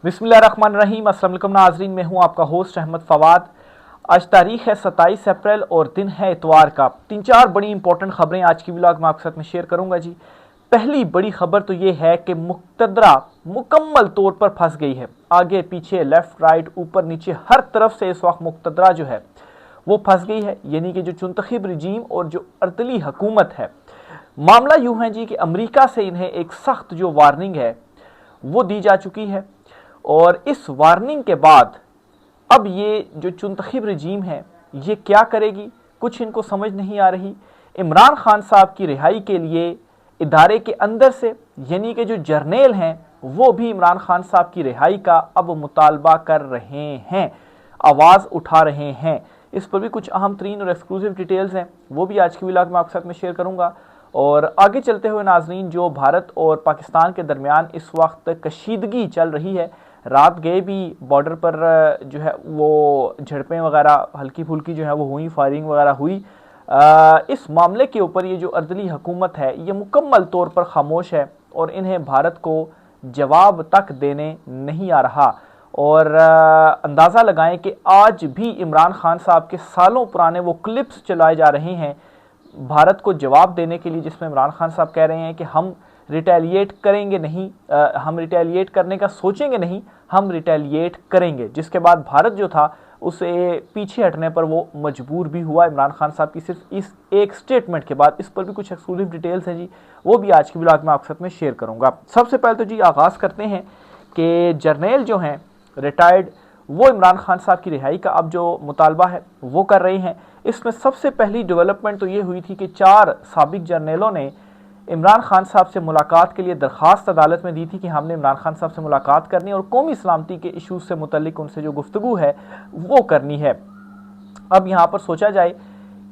बिस्मिल्लाहिर्रहमानिर्रहीम। अस्सलाम वालेकुम नाज़रीन, मैं हूं आपका होस्ट अहमद फवाद। आज तारीख है 27 अप्रैल और दिन है इतवार का। 3-4 बड़ी इंपॉर्टेंट खबरें आज की व्लॉग में आपके साथ में शेयर करूंगा जी। पहली बड़ी खबर तो ये है कि मुक़्तदरा मुकम्मल तौर पर फंस गई है। आगे पीछे लेफ्ट राइट ऊपर नीचे हर तरफ से इस वक्त मुक़्तदरा जो है वो फंस गई है, यानी कि जो चुनतखब रजीम और जो अर्दली हुकूमत है। मामला यूं है जी कि अमेरिका से इन्हें एक सख्त जो वार्निंग है वो दी जा चुकी है, और इस वार्निंग के बाद अब ये जो चुनतखब रजीम है ये क्या करेगी, कुछ इनको समझ नहीं आ रही। इमरान खान साहब की रिहाई के लिए इदारे के अंदर से यानी कि जो जर्नेल हैं वो भी इमरान खान साहब की रिहाई का अब मुतालबा कर रहे हैं, आवाज़ उठा रहे हैं। इस पर भी कुछ अहम तरीन और एक्सक्लूसिव डिटेल्स हैं, वो भी आज की व्लॉग में आपके साथ में शेयर करूंगा। और आगे चलते हुए नाजरीन, जो भारत और पाकिस्तान के दरमियान इस वक्त कशीदगी चल रही है, रात गए भी बॉर्डर पर जो है वो झड़पें वगैरह हल्की फुल्की जो है वो हुई, फायरिंग वगैरह हुई। इस मामले के ऊपर ये जो अर्दली हुकूमत है ये मुकम्मल तौर पर खामोश है और इन्हें भारत को जवाब तक देने नहीं आ रहा। और अंदाज़ा लगाएं कि आज भी इमरान खान साहब के सालों पुराने वो क्लिप्स चलाए जा रहे हैं भारत को जवाब देने के लिए, जिसमें इमरान खान साहब कह रहे हैं कि हम रिटेलिएट करेंगे नहीं, हम रिटेलिएट करने का सोचेंगे नहीं, हम रिटेलिएट करेंगे। जिसके बाद भारत जो था उसे पीछे हटने पर वो मजबूर भी हुआ इमरान खान साहब की सिर्फ इस एक स्टेटमेंट के बाद। इस पर भी कुछ एक्सक्लूसिव डिटेल्स हैं जी, वो भी आज की व्लॉग में आपके साथ में शेयर करूंगा। सबसे पहले तो जी आगाज़ करते हैं कि जर्नैल जो हैं रिटायर्ड, वो इमरान खान साहब की रिहाई का अब जो मुतालबा है वो कर रहे हैं। इसमें सबसे पहली डेवलपमेंट तो ये हुई थी कि 4 साबिक जर्नैलों ने इमरान खान साहब से मुलाकात के लिए दरख्वास्त अदालत में दी थी कि हमने इमरान खान साहब से मुलाकात करनी है और कौमी सलामती के इशूज़ से मुतल्लिक उनसे जो गुफ्तगू है वो करनी है। अब यहाँ पर सोचा जाए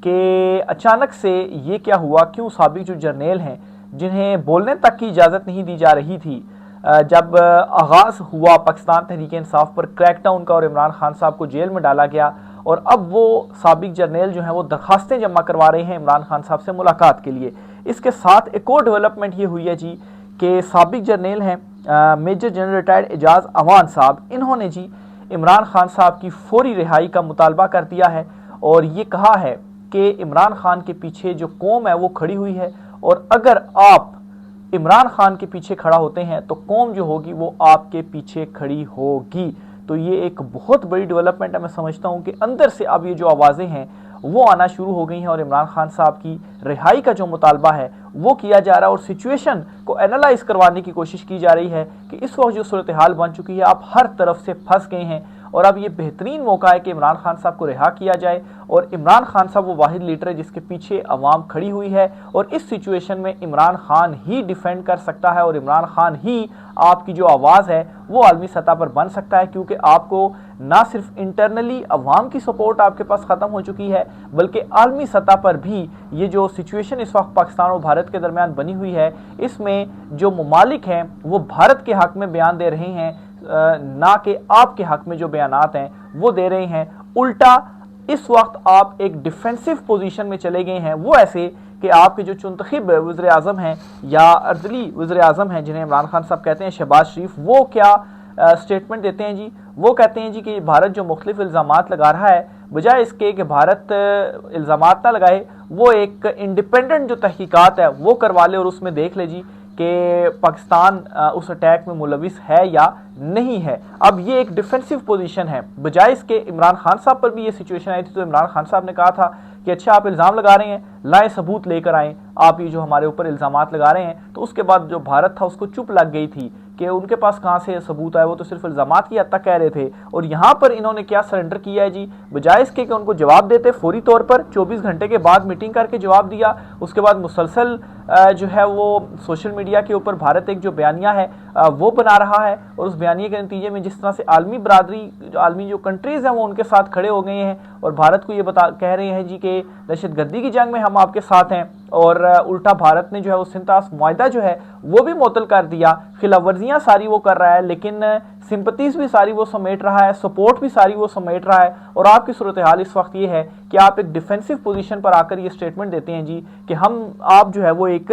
कि अचानक से ये क्या हुआ, क्यों साबिक जो जर्नैल हैं जिन्हें बोलने तक की इजाज़त नहीं दी जा रही थी, जब आगाज़ हुआ पाकिस्तान तहरीक इंसाफ पर क्रैकडाउन का और इमरान खान साहब को जेल में डाला गया, और अब वो साबिक जर्नैल जो हैं वो दरखास्तें जमा करवा रहे हैं इमरान खान साहब से मुलाकात के लिए। इसके साथ एक और डेवलपमेंट ये हुई है जी कि साबिक जर्नैल हैं major general retired Ejaz Awan साहब, इन्होंने जी इमरान खान साहब की फौरी रिहाई का मुतालबा कर दिया है और ये कहा है कि इमरान खान के पीछे जो कौम है वो खड़ी हुई है, और अगर आप इमरान खान के पीछे खड़ा होते हैं तो कौम जो होगी वो आपके पीछे खड़ी होगी। तो ये एक बहुत बड़ी डेवलपमेंट है। मैं समझता हूँ कि अंदर से अब ये जो आवाज़ें हैं वो आना शुरू हो गई हैं और इमरान खान साहब की रिहाई का जो मुतालबा है वो किया जा रहा है, और सिचुएशन को एनालाइज करवाने की कोशिश की जा रही है कि इस वक्त जो सूरत हाल बन चुकी है, आप हर तरफ से फंस गए हैं और अब ये बेहतरीन मौका है कि इमरान खान साहब को रिहा किया जाए। और इमरान खान साहब वो वाहिद लीडर है जिसके पीछे अवाम खड़ी हुई है, और इस सिचुएशन में इमरान खान ही डिफेंड कर सकता है और इमरान खान ही आपकी जो आवाज़ है वो आलमी सतह पर बन सकता है, क्योंकि आपको ना सिर्फ इंटरनली अवाम की सपोर्ट आपके पास ख़त्म हो चुकी है, बल्कि आलमी सतह पर भी ये जो सिचुएशन इस वक्त पाकिस्तान और भारत के दरमियान बनी हुई है, इसमें जो ममालिक हैं वो भारत के हक़ में बयान दे रहे हैं, ना कि आपके हक़ में जो बयानात हैं वो दे रहे हैं। उल्टा इस वक्त आप एक डिफेंसिव पोजीशन में चले गए हैं, वो ऐसे कि आपके जो चुनतखब वज़ीर आज़म हैं या अर्दली वज़ीर आज़म हैं जिन्हें इमरान खान साहब कहते हैं, शहबाज शरीफ, वो क्या स्टेटमेंट देते हैं जी। वो कहते हैं जी कि भारत जो मुख्तलिफ इल्ज़ामात लगा रहा है, बजाय इसके कि भारत इल्ज़ामात ना लगाए, वो एक इंडिपेंडेंट जो तहकीकात है वो करवा ले और उसमें देख ले जी कि पाकिस्तान उस अटैक में मुलविस है या नहीं है। अब ये एक डिफेंसिव पोजीशन है, बजाय इसके इमरान खान साहब पर भी ये सिचुएशन आई थी तो इमरान खान साहब ने कहा था कि अच्छा आप इल्ज़ाम लगा रहे हैं, लाए सबूत लेकर आएँ, आप ये जो हमारे ऊपर इल्ज़ामात लगा रहे हैं। तो उसके बाद जो भारत था उसको चुप लग गई थी कि उनके पास कहाँ से सबूत आए, वो तो सिर्फ इल्ज़ामात की हद तक कह रहे थे। और यहाँ पर इन्होंने क्या सरेंडर किया है जी, बजाय इसके कि उनको जवाब देते फौरी तौर पर 24 घंटे के बाद मीटिंग करके जवाब दिया, उसके बाद मुसलसल जो है वो सोशल मीडिया के ऊपर भारत एक जो बयानिया है वो बना रहा है, और उस बयानिए के नतीजे में जिस तरह से आलमी बरादरी, आलमी जो कंट्रीज़ हैं वो उनके साथ खड़े हो गए हैं और भारत को ये कह रहे हैं जी कि दहशतगर्दी की जंग में हम आपके साथ हैं, और उल्टा भारत ने जो है वो सिंतास मुआहदा जो है वो भी मुअत्तल कर दिया। खिलाफ वर्जियाँ सारी वो कर रहा है, लेकिन सिंपतीज़ भी सारी वो समेट रहा है, सपोर्ट भी सारी वो समेट रहा है। और आपकी सूरत हाल इस वक्त ये है कि आप एक डिफेंसिव पोजीशन पर आकर ये स्टेटमेंट देते हैं जी कि आप जो है वो एक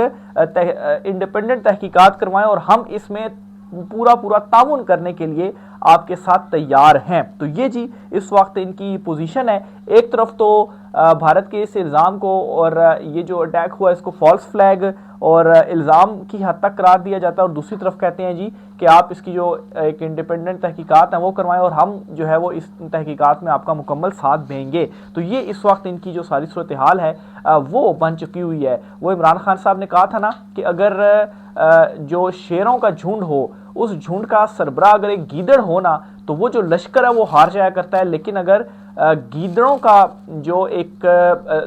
इंडिपेंडेंट तहकीकात करवाएं और हम इसमें पूरा पूरा ताउन करने के लिए आपके साथ तैयार हैं। तो ये जी इस वक्त इनकी पोजीशन है। एक तरफ तो भारत के इस इल्ज़ाम को और ये जो अटैक हुआ इसको फॉल्स फ्लैग और इल्ज़ाम की हद तक करार दिया जाता है, और दूसरी तरफ कहते हैं जी कि आप इसकी जो एक इंडिपेंडेंट तहकीकात है वो करवाएं और हम जो है वो इस तहकीकात में आपका मुकम्मल साथ देंगे। तो ये इस वक्त इनकी जो सारी सूरत हाल है वो बन चुकी हुई है। वो इमरान खान साहब ने कहा था ना कि अगर जो शेरों का झुंड हो, उस झुंड का सरबराह अगर एक गीदड़ हो ना, तो वो जो लश्कर है वो हार जाया करता है, लेकिन अगर गीदड़ों का जो एक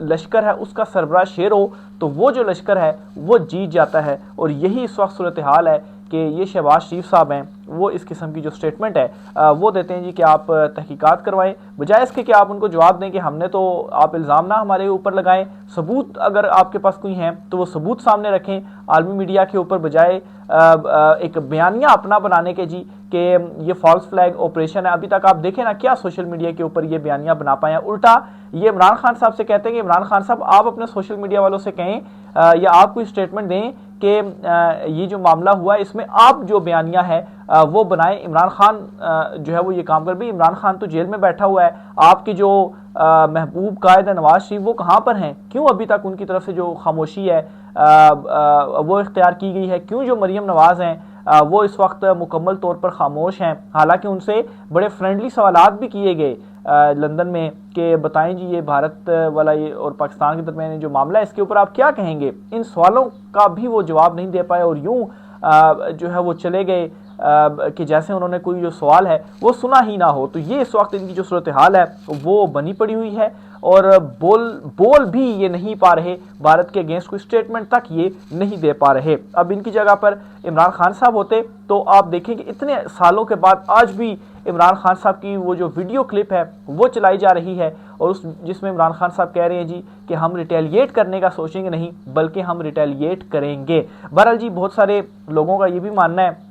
लश्कर है उसका सरबराह शेर हो तो वो जो लश्कर है वो जीत जाता है। और यही इस वक्त सूरत हाल है कि ये शहबाज शरीफ साहब हैं, वो इस किस्म की जो स्टेटमेंट है वो देते हैं जी कि आप तहकीकात करवाएं, बजाय इसके कि आप उनको जवाब दें कि हमने तो, आप इल्ज़ाम ना हमारे ऊपर लगाएं, सबूत अगर आपके पास कोई हैं तो वो सबूत सामने रखें आलमी मीडिया के ऊपर, बजाय एक बयानिया अपना बनाने के जी कि ये फॉल्स फ्लैग ऑपरेशन है। अभी तक आप देखें ना क्या सोशल मीडिया के ऊपर ये बयानिया बना पाए हैं। उल्टा ये इमरान खान साहब से कहते हैं कि इमरान खान साहब आप अपने सोशल मीडिया वालों से कहें या आप कोई स्टेटमेंट दें कि ये जो मामला हुआ है इसमें आप जो बयानिया है वो बनाएं। इमरान खान जो है वो ये काम कर, भी इमरान खान तो जेल में बैठा हुआ है, आपके जो महबूब कायद नवाज शरीफ वो कहाँ पर हैं, क्यों अभी तक उनकी तरफ से जो खामोशी है वो इख्तियार की गई है, क्यों जो मरीम नवाज हैं वो इस वक्त मुकम्मल तौर पर खामोश हैं। हालांकि उनसे बड़े फ्रेंडली सवालात भी किए गए लंदन में कि बताएं जी ये भारत वाला ये और पाकिस्तान के दरमियान जो मामला है इसके ऊपर आप क्या कहेंगे। इन सवालों का भी वो जवाब नहीं दे पाए और यूं जो है वो चले गए कि जैसे उन्होंने कोई जो सवाल है वो सुना ही ना हो। तो ये इस वक्त इनकी जो सूरत हाल है वो बनी पड़ी हुई है और बोल भी ये नहीं पा रहे, भारत के अगेंस्ट कोई स्टेटमेंट तक ये नहीं दे पा रहे। अब इनकी जगह पर इमरान खान साहब होते तो आप देखें कि इतने सालों के बाद आज भी इमरान खान साहब की वो जो वीडियो क्लिप है वो चलाई जा रही है और उस जिसमें इमरान खान साहब कह रहे हैं जी कि हम रिटेलिएट करने का सोचेंगे नहीं बल्कि हम रिटेलिएट करेंगे। बहरहाल जी बहुत सारे लोगों का ये भी मानना है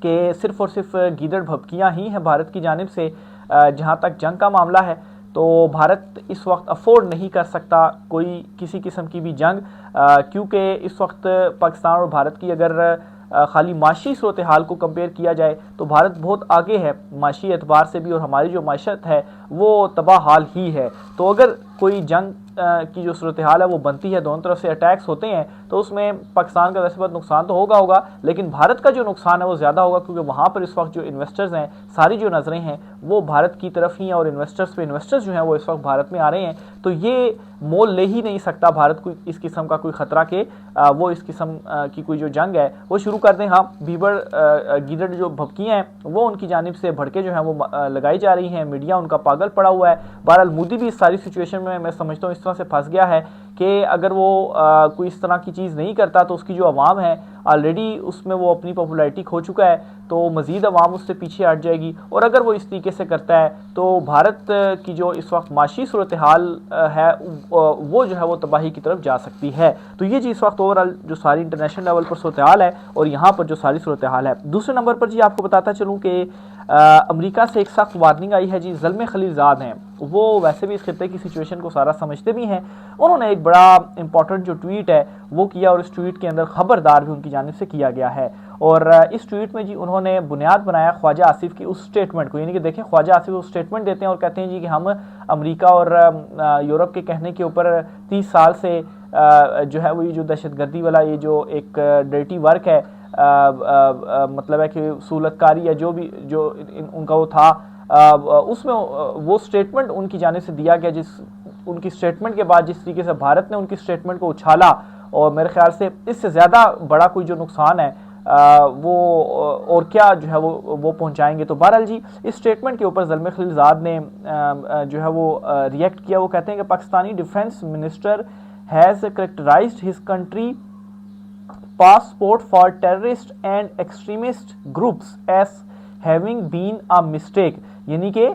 कि सिर्फ और सिर्फ गीदड़ भभकियाँ ही हैं भारत की जानिब से। जहाँ तक जंग का मामला है तो भारत इस वक्त अफोर्ड नहीं कर सकता कोई किसी किस्म की भी जंग, क्योंकि इस वक्त पाकिस्तान और भारत की अगर खाली माशी सूरत हाल को कंपेयर किया जाए तो भारत बहुत आगे है माशी एतबार से भी, और हमारी जो माशत है वो तबाह हाल ही है। तो अगर कोई जंग की जो सूरत हाल है वो बनती है, दोनों तरफ से अटैक्स होते हैं, तो उसमें पाकिस्तान का वैसे बहुत नुकसान तो होगा, लेकिन भारत का जो नुकसान है वो ज़्यादा होगा, क्योंकि वहाँ पर इस वक्त जो इन्वेस्टर्स हैं सारी जो नज़रें हैं वो भारत की तरफ ही हैं और इन्वेस्टर्स जो हैं वो इस वक्त भारत में आ रहे हैं। तो ये मोल ले ही नहीं सकता भारत को इस किस्म का कोई ख़तरा के वो इस किस्म की कोई जो जंग है वो शुरू कर दें। हाँ, भीबड़ गीदड़ जो भभकियाँ हैं वो उनकी जानिब से भड़के जो हैं वो लगाई जा रही हैं, मीडिया उनका पागल पड़ा हुआ है। बहरहाल मोदी भी इस सारी सिचुएशन में मैं समझता हूँ इस तरह से फंस गया है कि अगर वो कोई इस तरह की चीज़ नहीं करता तो उसकी जो आवाम है ऑलरेडी उसमें वो अपनी पॉपुलैरिटी खो चुका है, तो मज़ीद आवाम उससे पीछे हट जाएगी। और अगर वो इस तरीके से करता है तो भारत की जो इस वक्त माशी सूरत हाल है वो जो है वो तबाही की तरफ जा सकती है। तो ये जी इस वक्त ओवरऑल जो सारी इंटरनेशनल लेवल पर सूरत हाल है और यहाँ पर जो सारी सूरत हाल है। दूसरे नंबर पर जी आपको बताता चलूँ कि अमेरिका से एक सख्त वार्निंग आई है जी। ज़ल्मे खलीलज़ाद हैं, वो वैसे भी इस खित्ते की सिचुएशन को सारा समझते भी हैं, उन्होंने एक बड़ा इंपॉर्टेंट जो ट्वीट है वो किया और इस ट्वीट के अंदर खबरदार भी उनकी जानिब से किया गया है। और इस ट्वीट में जी उन्होंने बुनियाद बनाया ख्वाजा आसिफ की उस स्टेटमेंट को, यानी कि देखें ख्वाजा आसिफ उस स्टेटमेंट देते हैं और कहते हैं जी कि हम अमेरिका और यूरोप के कहने के ऊपर 30 साल से जो है वो ये जो दहशतगर्दी वाला ये जो एक डर्टी वर्क है मतलब है कि सूलतकारी या जो भी जो उनका वो था उसमें वो स्टेटमेंट उनकी जाने से दिया गया, जिस उनकी स्टेटमेंट के बाद जिस तरीके से भारत ने उनकी स्टेटमेंट को उछाला, और मेरे ख्याल से इससे ज़्यादा बड़ा कोई जो नुकसान है वो और क्या जो है वो पहुंचाएंगे। तो बहरहाल जी इस स्टेटमेंट के ऊपर ज़ल्मे खलीलज़ाद ने जो है वो रिएक्ट किया। वो कहते हैं कि Pakistani defence minister has characterised his country passport for terrorist and extremist groups as having been a mistake, यानी कि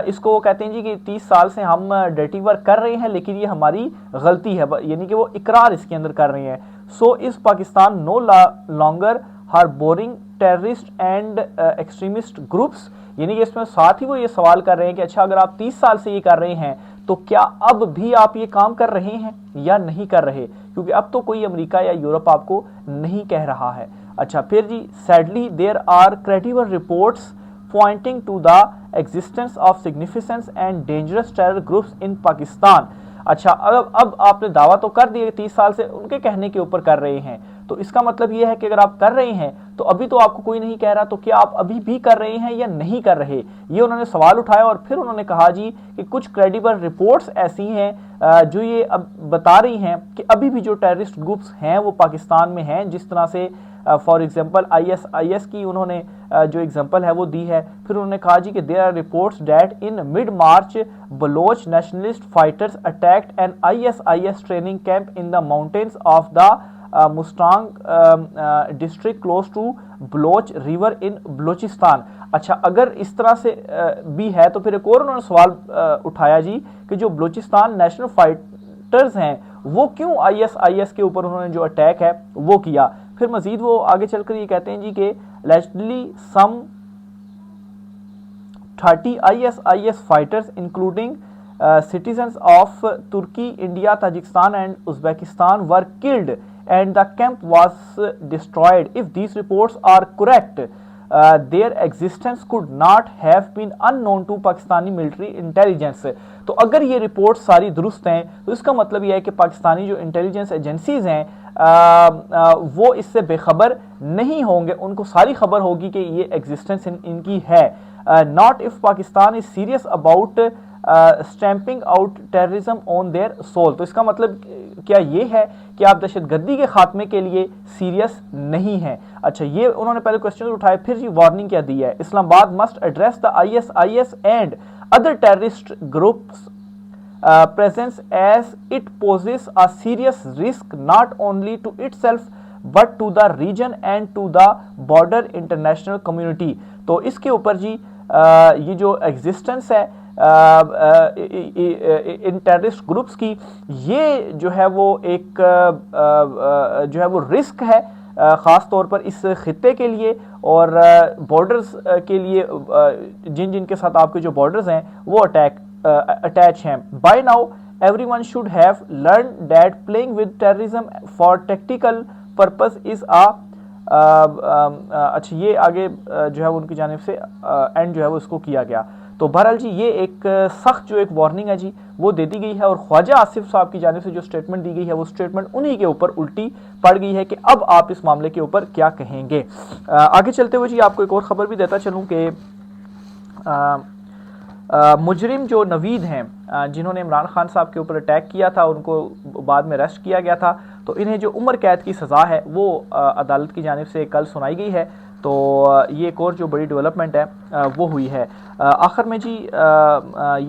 इसको वो कहते हैं जी कि 30 साल से हम डर्टी वर्क कर रहे हैं लेकिन ये हमारी गलती है, यानी कि वो इकरार इसके अंदर कर रहे हैं। So is Pakistan no longer harbouring terrorist and extremist groups, यानी कि इसमें साथ ही वो ये सवाल कर रहे हैं कि अच्छा अगर आप 30 साल से ये कर रहे हैं तो क्या अब भी आप ये काम कर रहे हैं या नहीं कर रहे, क्योंकि अब तो कोई अमेरिका या यूरोप आपको नहीं कह रहा है। अच्छा फिर जी, sadly there are credible reports pointing to the existence of significance and dangerous terror groups in Pakistan. अच्छा, अब आपने दावा तो कर दिया 30 साल से उनके कहने के ऊपर कर रहे हैं, तो इसका मतलब यह है कि अगर आप कर रहे हैं तो अभी तो आपको कोई नहीं कह रहा, तो क्या आप अभी भी कर रहे हैं या नहीं कर रहे, ये उन्होंने सवाल उठाया। और फिर उन्होंने कहा जी कि कुछ क्रेडिबल रिपोर्ट्स ऐसी हैं जो ये अब बता रही हैं कि अभी भी जो टेररिस्ट ग्रुप्स हैं वो पाकिस्तान में हैं, जिस तरह से फॉर एग्जांपल आईएस की उन्होंने जो एग्जांपल है वो दी है। फिर उन्होंने कहा जी कि there are reports that in mid March Baloch nationalist fighters attacked an IS training camp in the mountains of the Mustang district close to Baloch river in Balochistan. अच्छा, अगर इस तरह से भी है तो फिर एक और उन्होंने सवाल उठाया जी कि जो बलोचिस्तान नेशनल फाइटर्स हैं वो क्यों आईएस के ऊपर उन्होंने जो अटैक है वो किया। फिर मजीद वो आगे चलकर ये कहते हैं जी कि allegedly some 30 IS fighters including citizens of Turkey, India, Tajikistan and Uzbekistan were killed and the camp was destroyed. If these reports are correct, their existence could not have been unknown to Pakistani military intelligence. तो अगर ये report सारी दुरुस्त हैं तो इसका मतलब यह है कि पाकिस्तानी जो इंटेलिजेंस एजेंसीज हैं वो इससे बेखबर नहीं होंगे, उनको सारी खबर होगी कि ये एग्जिस्टेंस इनकी है। Not if Pakistan is serious about stamping out terrorism on their soil. तो इसका मतलब क्या ये है कि आप दहशतगर्दी के खात्मे के लिए सीरियस नहीं हैं। अच्छा, ये उन्होंने पहले क्वेश्चन उठाए, फिर जी वार्निंग क्या दी है। Islamabad must address the IS and other terrorist groups presence as it poses a serious risk not only to itself but to the region and to the broader international community। तो इसके ऊपर जी ये जो एग्जिस्टेंस है इन terrorist groups की, ये जो है वो एक जो है वो रिस्क है ख़ास तौर पर इस खित्ते के लिए और बॉर्डर्स के लिए, जिन जिन के साथ आपके जो बॉर्डर्स हैं वो अटैच हैं। By now everyone should have learn that playing with terrorism for tactical purpose is a अच्छा, ये आगे जो है उनकी जानिब से एंड जो है वो इसको किया गया। तो बहरहाल जी ये एक सख्त जो एक वार्निंग है जी वो दे दी गई है और ख्वाजा आसिफ साहब की जानिब से जो स्टेटमेंट दी गई है वो स्टेटमेंट उन्हीं के ऊपर उल्टी पड़ गई है कि अब आप इस मामले के ऊपर क्या कहेंगे। आगे चलते हुए जी आपको एक और ख़बर भी देता चलूँ कि मुजरिम जो नवीद हैं जिन्होंने इमरान खान साहब के ऊपर अटैक किया था, उनको बाद में अरेस्ट किया गया था, तो इन्हें जो उम्र कैद की सज़ा है वो अदालत की जानिब से कल सुनाई गई है। तो ये एक और जो बड़ी डेवलपमेंट है वो हुई है। आखिर में जी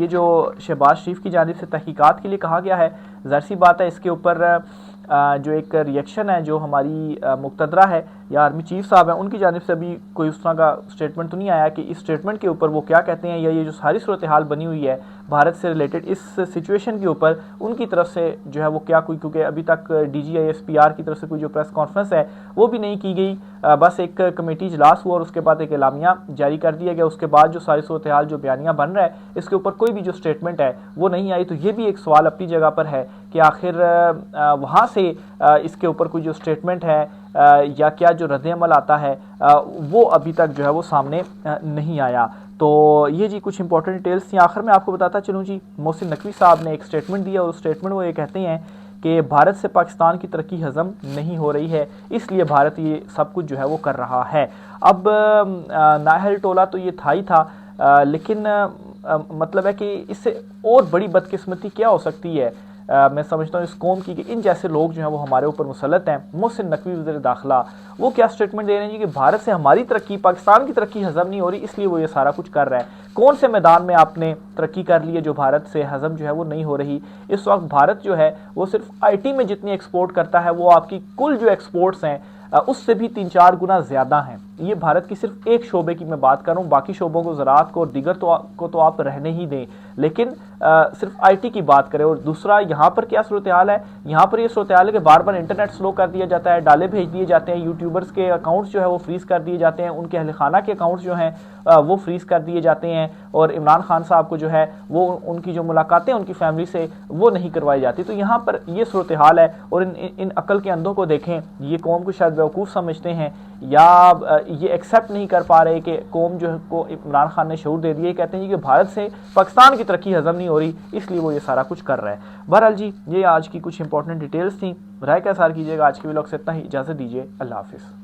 ये जो शहबाज शरीफ की जानिब से तहकीकात के लिए कहा गया है, ज़ाहिर सी बात है इसके ऊपर जो एक रिएक्शन है जो हमारी मुक़तदरा है या आर्मी चीफ साहब हैं उनकी जानिब से अभी कोई उस तरह का स्टेटमेंट तो नहीं आया कि इस स्टेटमेंट के ऊपर वो क्या कहते हैं या ये जो सारी सूरत हाल बनी हुई है भारत से रिलेटेड इस सिचुएशन के ऊपर उनकी तरफ से जो है वो क्या कोई, क्योंकि अभी तक DGISPR की तरफ से कोई जो प्रेस कॉन्फ्रेंस है वो भी नहीं की गई, बस एक कमेटी इजलास हुआ और उसके बाद एक एलामिया जारी कर दिया गया। उसके बाद जो सारी सूरत हाल जो बयानियाँ बन रहा है इसके ऊपर कोई भी जो स्टेटमेंट है वो नहीं आई। तो ये भी एक सवाल अपनी जगह पर है कि आखिर वहाँ से इसके ऊपर कोई जो स्टेटमेंट है या क्या जो रद्द-ए-अमल आता है वो अभी तक जो है वो सामने नहीं आया। तो ये जी कुछ इंपॉर्टेंट डिटेल्स थी। आखिर में आपको बताता चलूँ जी, मोहसिन नकवी साहब ने एक स्टेटमेंट दिया और उस स्टेटमेंट वो ये कहते हैं कि भारत से पाकिस्तान की तरक्की हज़म नहीं हो रही है, इसलिए भारत ये सब कुछ जो है वो कर रहा है। अब नाहल टोला तो ये था ही था, लेकिन मतलब है कि इससे और बड़ी बदकिस्मती क्या हो सकती है मैं समझता हूँ इस कौम की कि इन जैसे लोग जो हैं वो हमारे ऊपर मुसल्लत हैं। मोहसिन नकवी वज़ीर दाखिला वो क्या स्टेटमेंट दे रहे हैं जी कि भारत से हमारी तरक्की, पाकिस्तान की तरक्की हज़म नहीं हो रही इसलिए वो ये सारा कुछ कर रहा है। कौन से मैदान में आपने तरक्की कर ली है जो भारत से हज़म जो है वो नहीं हो रही। इस वक्त भारत जो है वो सिर्फ IT में जितनी एक्सपोर्ट करता है वो आपकी कुल जो एक्सपोर्ट्स हैं उससे भी 3-4 गुना ज़्यादा हैं। ये भारत की सिर्फ एक शोबे की मैं बात कर रहा हूँ, बाकी शोबों को, ज़राअत को और दीगर को तो आप रहने ही दें, लेकिन सिर्फ IT की बात करें। और दूसरा यहाँ पर क्या सूरत हाल है, यहाँ पर ये सूरत हाल है कि बार बार इंटरनेट स्लो कर दिया जाता है, डाले भेज दिए जाते हैं, यूट्यूबर्स के अकाउंट्स जो है वो फ्रीज़ कर दिए जाते हैं, उनके अहल खाना के अकाउंट्स जो हैं वो फ्रीज़ कर दिए जाते हैं और इमरान खान साहब को जो है वो उनकी जो मुलाकातें उनकी फैमिली से वो नहीं करवाई जाती। तो यहाँ पर ये सूरत हाल है और इन अक्ल के अंधों को देखें, ये कौम को शायद बेवकूफ़ समझते हैं या ये एक्सेप्ट नहीं कर पा रहे कि कौम जो है को इमरान खान ने शऊर दे दिया, कहते हैं कि भारत से पाकिस्तान की तरक्की हजम नहीं हो रही, इसलिए वो ये सारा कुछ कर रहा है। बहरहाल जी, ये आज की कुछ इंपॉर्टेंट डिटेल्स थी। राय का इज़हार कीजिएगा। आज के व्लॉग से इतना ही, इजाज़त दीजिए, अल्लाह हाफिज़।